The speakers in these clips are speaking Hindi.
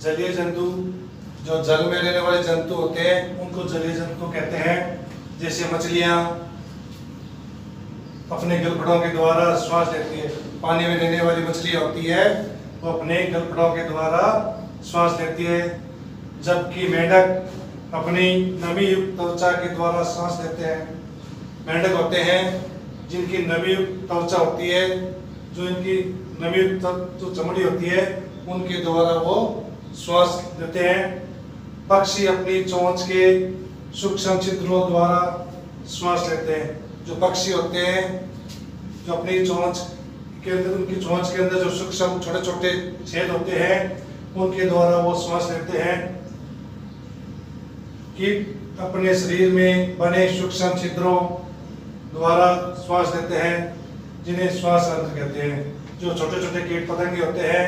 जलीय जंतु, जो जल में रहने वाले जंतु होते हैं उनको जलीय जंतु कहते हैं। जैसे मछलियाँ अपने गलफड़ों के द्वारा श्वास लेती है। पानी में रहने वाली मछलियाँ होती है वो अपने गलफड़ों के द्वारा श्वास लेती है, जबकि मेंढक अपनी नमी युक्त त्वचा के द्वारा सांस लेते हैं। मेंढक होते हैं जिनकी नमी युक्त त्वचा होती है, जो इनकी नमी युक्त जो चमड़ी होती है उनके द्वारा वो श्वास लेते हैं। पक्षी अपनी चोंच के सूक्ष्म छिद्रों द्वारा श्वास लेते हैं। जो पक्षी होते हैं जो अपनी चोंच के अंदर, उनकी चोंच के अंदर जो सूक्ष्म छोटे छोटे छेद होते हैं उनके द्वारा वो श्वास लेते हैं। कीट अपने शरीर में बने सूक्ष्म छिद्रों द्वारा श्वास लेते हैं, जिन्हें श्वास रंध्र कहते हैं। जो छोटे छोटे कीट पतंगे होते हैं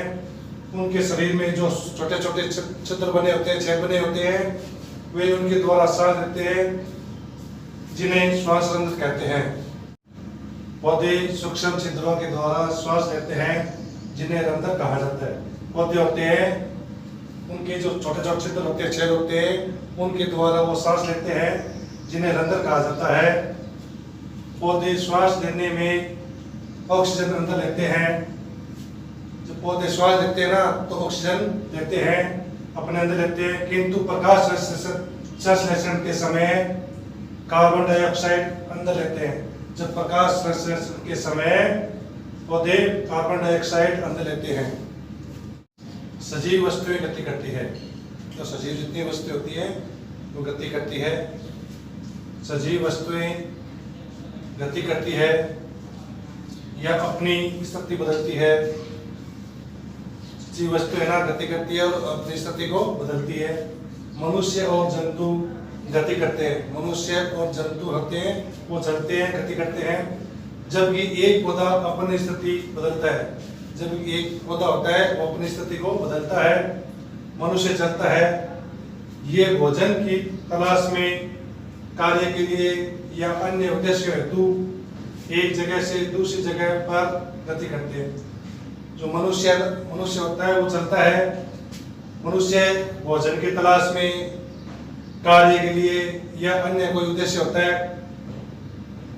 उनके शरीर में जो छोटे छोटे छिद्र बने होते हैं, छेद बने होते हैं, वे उनके द्वारा सांस लेते हैं, जिन्हें श्वास रंध्र कहते हैं। पौधे सूक्ष्म छिद्रों के द्वारा श्वास लेते हैं, जिन्हें रंध्र कहा जाता है। पौधे होते हैं उनके जो छोटे छोटे छिद्र होते हैं, छेद होते हैं, उनके द्वारा वो सांस लेते हैं, जिन्हें रंध्र कहा जाता है। पौधे श्वास लेने में ऑक्सीजन अंदर लेते हैं। जब पौधे श्वास लेते हैं ना तो ऑक्सीजन लेते हैं, अपने अंदर लेते हैं, किंतु प्रकाश संश्लेषण के समय कार्बन डाइऑक्साइड अंदर लेते हैं। जब प्रकाश संश्लेषण के समय पौधे कार्बन डाइऑक्साइड अंदर लेते हैं। सजीव वस्तुएं गति करती है। तो सजीव जितनी वस्तुएं होती है वो गति करती है। सजीव वस्तुएं गति करती है या अपनी स्थिति बदलती है। सजीव वस्तुएं ना गति करती है और अपनी स्थिति को बदलती है। मनुष्य और जंतु गति करते हैं। मनुष्य और जंतु होते हैं वो चलते हैं, गति करते हैं। जबकि एक पौधा अपनी स्थिति बदलता है। जब एक पौधा होता है वो अपनी स्थिति को बदलता है। मनुष्य चलता है, ये भोजन की तलाश में, कार्य के लिए या अन्य उद्देश्य हेतु एक जगह से दूसरी जगह पर गति करते हैं। जो मनुष्य होता है वो चलता है। मनुष्य भोजन की तलाश में, कार्य के लिए या अन्य कोई उद्देश्य होता है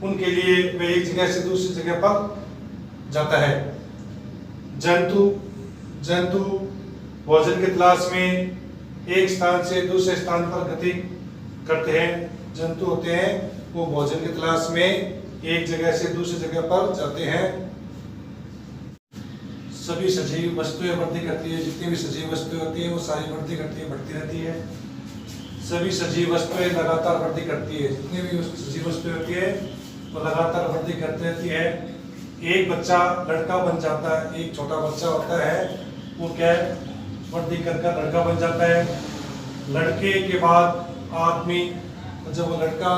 उनके लिए वे एक जगह से दूसरी जगह पर जाता है। जंतु भोजन की तलाश में एक स्थान से दूसरे स्थान पर गति करते हैं। जंतु होते हैं वो भोजन की तलाश में एक जगह से दूसरी जगह पर जाते हैं। सभी सजीव वस्तुएं वृद्धि करती है। जितनी भी सजीव वस्तुएं होती है वो सारी वृद्धि करती है, बढ़ती रहती है। सभी सजीव वस्तुएं लगातार वृद्धि करती है। जितनी भी सजीव वस्तुएं होती है वो लगातार वृद्धि करती रहती है। एक बच्चा लड़का बन जाता है। एक छोटा बच्चा होता है वो क्या वृद्धि कर लड़का बन जाता है। लड़के के बाद आदमी, जब वो लड़के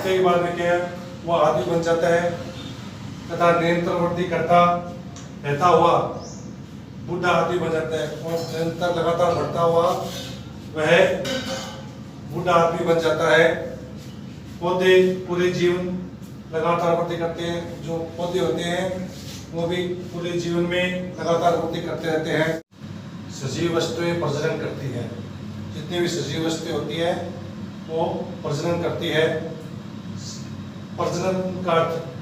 के बाद में क्या वो आदमी बन जाता है तथा निरंतर वृद्धि करता रहता हुआ बूढ़ा आदमी बन जाता है और निरंतर लगातार बढ़ता हुआ वह बूढ़ा आदमी बन जाता है। पौधे पूरे जीवन लगातार वृद्धि करते हैं। जो पौधे होते हैं वो भी पूरे जीवन में लगातार वृद्धि करते रहते हैं। सजीव वस्तुएं प्रजनन करती है। जितनी भी सजीव वस्तुएं होती है वो प्रजनन करती है। प्रजनन का अर्थ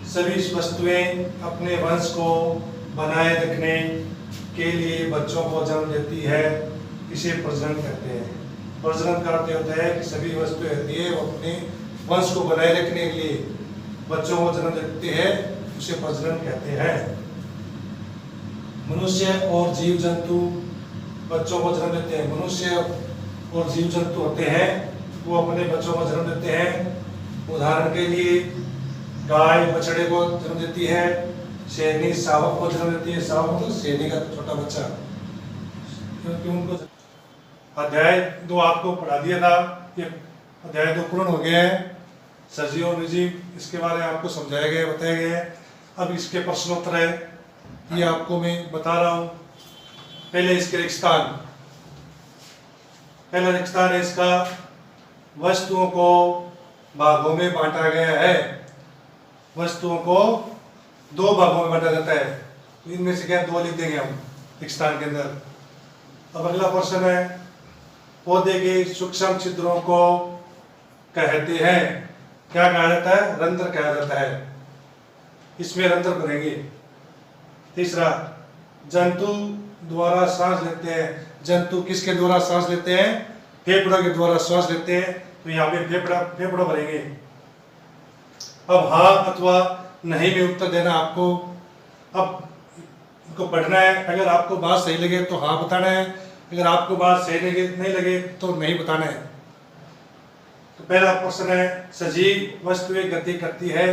सभी वस्तुएं अपने वंश को बनाए रखने के लिए बच्चों को जन्म देती है, इसे प्रजनन कहते हैं। प्रजनन का अर्थ होता है कि सभी वस्तुएं होती है वो अपने वंश को बनाए रखने के लिए बच्चों को जन्म देती है, उसे प्रजनन कहते हैं। मनुष्य और जीव जंतु बच्चों को जन्म देते हैं। मनुष्य और जीव जंतु होते हैं वो अपने बच्चों को जन्म देते हैं। उदाहरण के लिए गाय बछड़े को जन्म देती है, शेरनी शावक को जन्म देती है। शावक मतलब शेरनी का छोटा बच्चा, क्योंकि उनको अध्याय 2 आपको पढ़ा दिया था। ये अध्याय 2 पूर्ण हो गया है। सजीव और निर्जीव इसके बारे में आपको समझाया गया, बताया गया है। अब इसके प्रश्नोत्तर है, ये आपको मैं बता रहा हूँ। पहले इसके रेगिस्तान, पहला रेगिस्तान है इसका, वस्तुओं को भागों में बांटा गया है। वस्तुओं को 2 भागों में बांटा जाता है। तो इनमें से क्या 2 लिख देंगे हम रेगिस्तान के अंदर। अब अगला प्रश्न है, पौधे के सूक्ष्म छिद्रों को कहते हैं, क्या कहा जाता है? रंध्र कहा जाता है। इसमें रंध्र बनेंगे। तीसरा, जंतु द्वारा सांस लेते हैं। जंतु किसके द्वारा सांस लेते हैं? फेफड़ों के द्वारा सांस लेते हैं, तो यहाँ पे फेफड़ा भरेंगे। अब हाँ अथवा नहीं में उत्तर देना आपको। अब इनको पढ़ना है। अगर आपको बात सही लगे तो हाँ बताना है, अगर आपको बात सही नहीं लगे तो नहीं बताना है। तो पहला प्रश्न है, सजीव वस्तुएं गति करती है।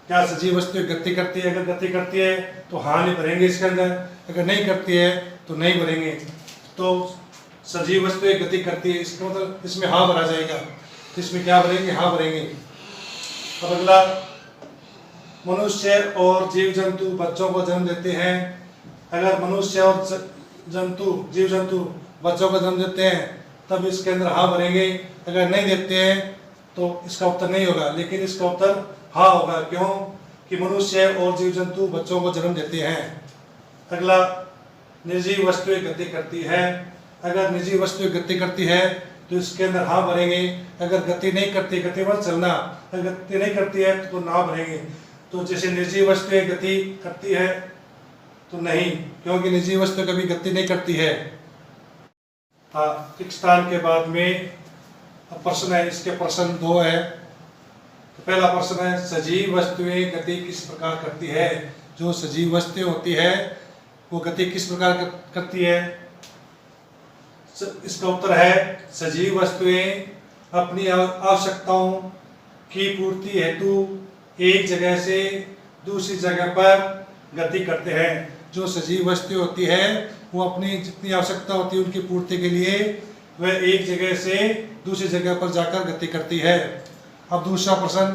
क्या सजीव वस्तुएं गति करती है? अगर गति करती है तो हाँ नहीं भरेंगे इसके अंदर, अगर नहीं करती है तो नहीं भरेंगे। तो सजीव वस्तुएं गति करती है, इसका मतलब इसमें हाँ भरा जाएगा, तो इसमें क्या भरेंगे? हाँ भरेंगे। अब अगला, मनुष्य और जीव जंतु बच्चों को जन्म देते हैं। अगर मनुष्य और जीव जंतु बच्चों को जन्म देते हैं तब इसके अंदर हाँ भरेंगे, अगर नहीं देते हैं तो इसका उत्तर नहीं होगा, लेकिन इसका उत्तर हाँ होगा। क्यों? कि मनुष्य और जीव जंतु बच्चों को जन्म देते हैं। अगला, निर्जीव वस्तुएं गति करती है। अगर निर्जीव वस्तुएं गति करती है तो इसके अंदर हाँ भरेंगे, अगर गति नहीं करती, गति पर चलना, अगर गति नहीं करती है तो ना भरेंगे। तो जैसे निर्जीव वस्तुएं गति करती है तो नहीं, क्योंकि निर्जीव वस्तु कभी गति नहीं करती है। एक स्थान के बाद में प्रश्न है, इसके प्रश्न 2 है। तो पहला प्रश्न है, सजीव वस्तुएं गति किस प्रकार करती है? जो सजीव वस्तुएं होती है वो गति किस प्रकार करती है? इसका उत्तर है, सजीव वस्तुएं अपनी आवश्यकताओं की पूर्ति हेतु एक जगह से दूसरी जगह पर गति करते हैं। जो सजीव वस्तुएं होती है वो अपनी जितनी आवश्यकता होती है उनकी पूर्ति के लिए वह एक जगह से दूसरी जगह पर जाकर गति करती है। अब दूसरा प्रश्न,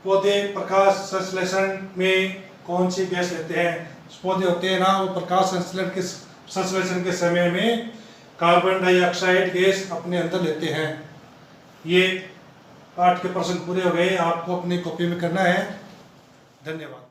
पौधे प्रकाश संश्लेषण में कौन सी गैस लेते हैं? पौधे होते हैं ना, वो प्रकाश संश्लेषण के समय में कार्बन डाइऑक्साइड गैस अपने अंदर लेते हैं। ये पाठ के प्रश्न पूरे हो गए। आपको अपनी कॉपी में करना है। धन्यवाद।